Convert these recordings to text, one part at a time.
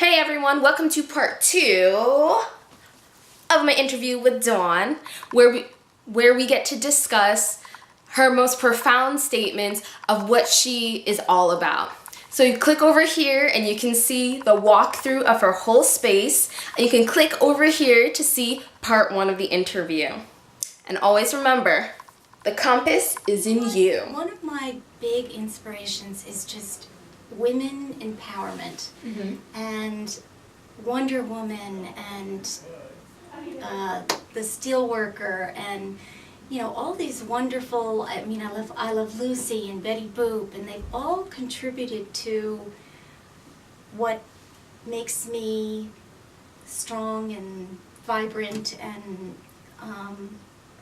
Hey everyone, welcome to part 2 of my interview with Dawn, where we get to discuss her most profound statements of what she is all about. So you click over here and you can see the walkthrough of her whole space, and you can click over here to see part 1 of the interview. And always remember, the compass is in you. One of my big inspirations is just women empowerment, and Wonder Woman, and the Steelworker, and all these wonderful. I love Lucy and Betty Boop, and they've all contributed to what makes me strong and vibrant, and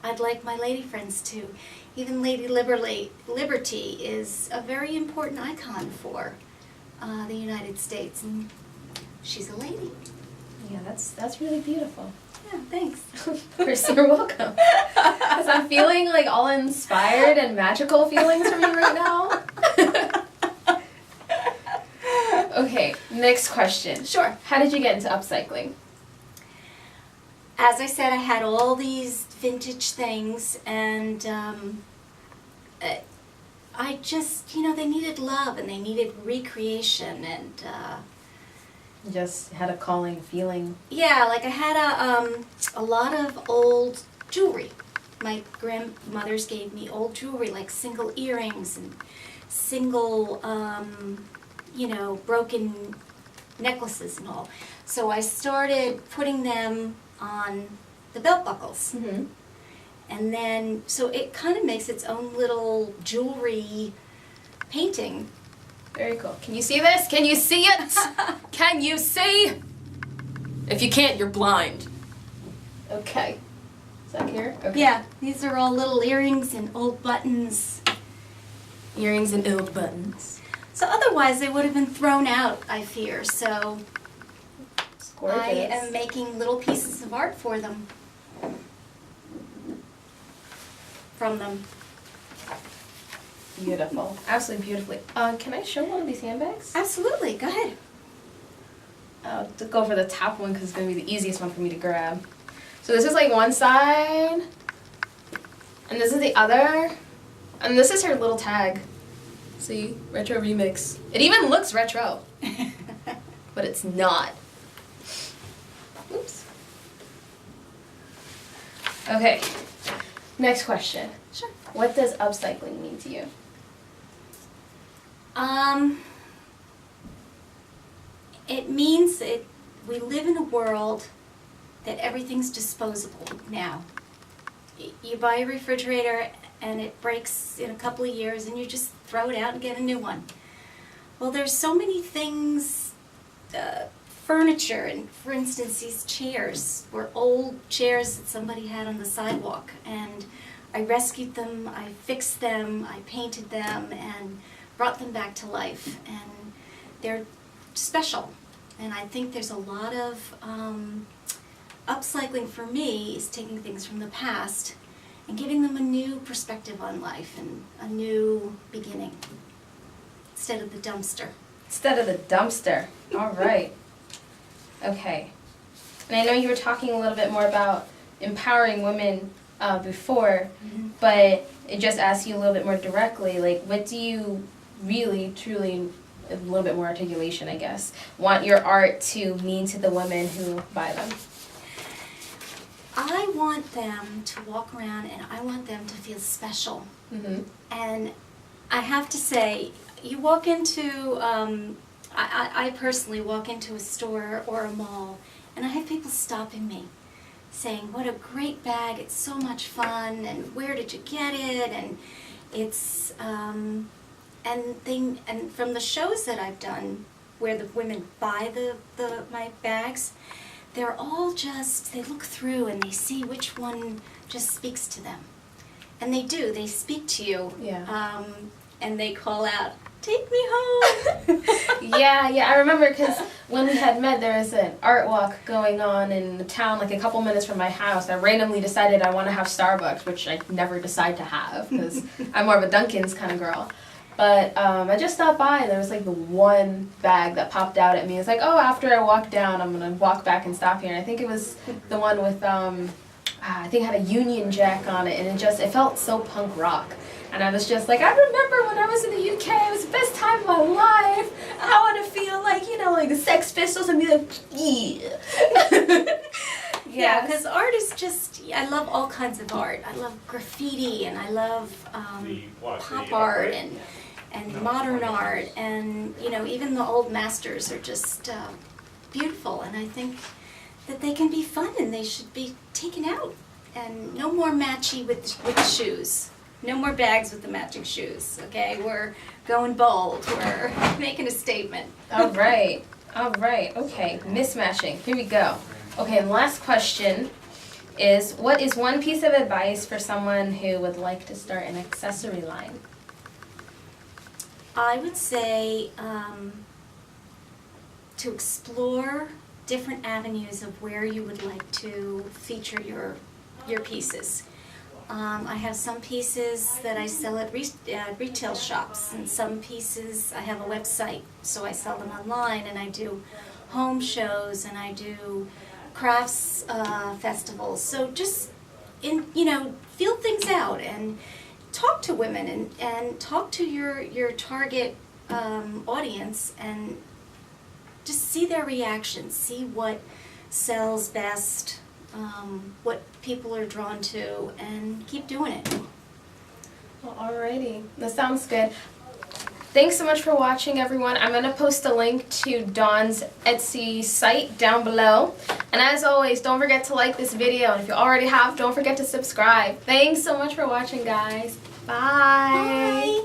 I'd like my lady friends to. Even Lady Liberty is a very important icon for the United States, and she's a lady. Yeah, that's really beautiful. Yeah, thanks. Of course, you're welcome. Because I'm feeling like all inspired and magical feelings from you right now. Okay, next question. Sure. How did you get into upcycling? As I said, I had all these vintage things, and I just, they needed love and they needed recreation, and You just had a calling feeling. yeah, like I had a lot of old jewelry. My grandmothers gave me old jewelry, like single earrings and single, broken necklaces and all. So I started putting them on the belt buckles. Mm-hmm. And then, so it kind of makes its own little jewelry painting. Very cool. Can you see this? Can you see it? Can you see? If you can't, you're blind. Okay. Is that here? Okay. Yeah, these are all little earrings and old buttons. Earrings and old buttons. So otherwise they would have been thrown out, I fear. So It's gorgeous. I am making little pieces of art for them. From them. Beautiful. Absolutely beautifully. Can I show one of these handbags? Absolutely, go ahead. I'll go for the top one because it's going to be the easiest one for me to grab. So this is like one side, and this is the other, and this is her little tag. See? Retro remix. It even looks retro, but it's not. Oops. Okay. Next question. Sure. What does upcycling mean to you? It means that we live in a world that everything's disposable now. You buy a refrigerator and it breaks in a couple of years and you just throw it out and get a new one. Well, there's so many things, furniture, and for instance these chairs were old chairs that somebody had on the sidewalk, and I rescued them, I fixed them, I painted them, and brought them back to life, and they're special. And I think there's a lot of upcycling for me is taking things from the past and giving them a new perspective on life and a new beginning instead of the dumpster. Instead of the dumpster. All right. Okay. And I know you were talking a little bit more about empowering women before, but it just asks you a little bit more directly, like, what do you really, truly, a little bit more articulation, I guess, want your art to mean to the women who buy them? I want them to walk around and I want them to feel special. Mm-hmm. And I have to say, you walk into, I personally walk into a store or a mall, and I have people stopping me saying, what a great bag, it's so much fun, and where did you get it, and it's, and from the shows that I've done where the women buy my bags, they're all just, they look through and they see which one just speaks to them. And they do, they speak to you. Yeah. And they call out, take me home. Yeah, I remember because when we had met, there was an art walk going on in the town, like a couple minutes from my house. I randomly decided I want to have Starbucks, which I never decide to have because I'm more of a Dunkin's kind of girl. But I just stopped by and there was like the one bag that popped out at me. It's like, oh, after I walk down, I'm gonna walk back and stop here. And I think it was the one with I think it had a Union Jack on it, and it felt so punk rock. And I was just like, I remember when I was in the UK, it was the best time of my life. I want to feel like, you know, like the Sex Pistols and be like, yeah. Yeah, because art is just, I love all kinds of art. I love graffiti, and I love pop art and modern art, and, you know, even the old masters are just beautiful, and I think that they can be fun and they should be taken out. And no more matchy with shoes. No more bags with the matching shoes, okay? We're going bold. We're making a statement. All right. All right. Okay. Mismatching. Here we go. Okay, and last question is, what is one piece of advice for someone who would like to start an accessory line? I would say to explore different avenues of where you would like to feature your pieces. I have some pieces that I sell at retail shops, and some pieces I have a website, so I sell them online, and I do home shows, and I do crafts festivals. So just, feel things out and talk to women and talk to your target audience, and just see their reactions, see what sells best, what people are drawn to, and keep doing it. Well, alrighty, that sounds good. Thanks so much for watching, everyone. I'm going to post a link to Dawn's Etsy site down below. And as always, don't forget to like this video. And if you already have, don't forget to subscribe. Thanks so much for watching, guys. Bye. Bye.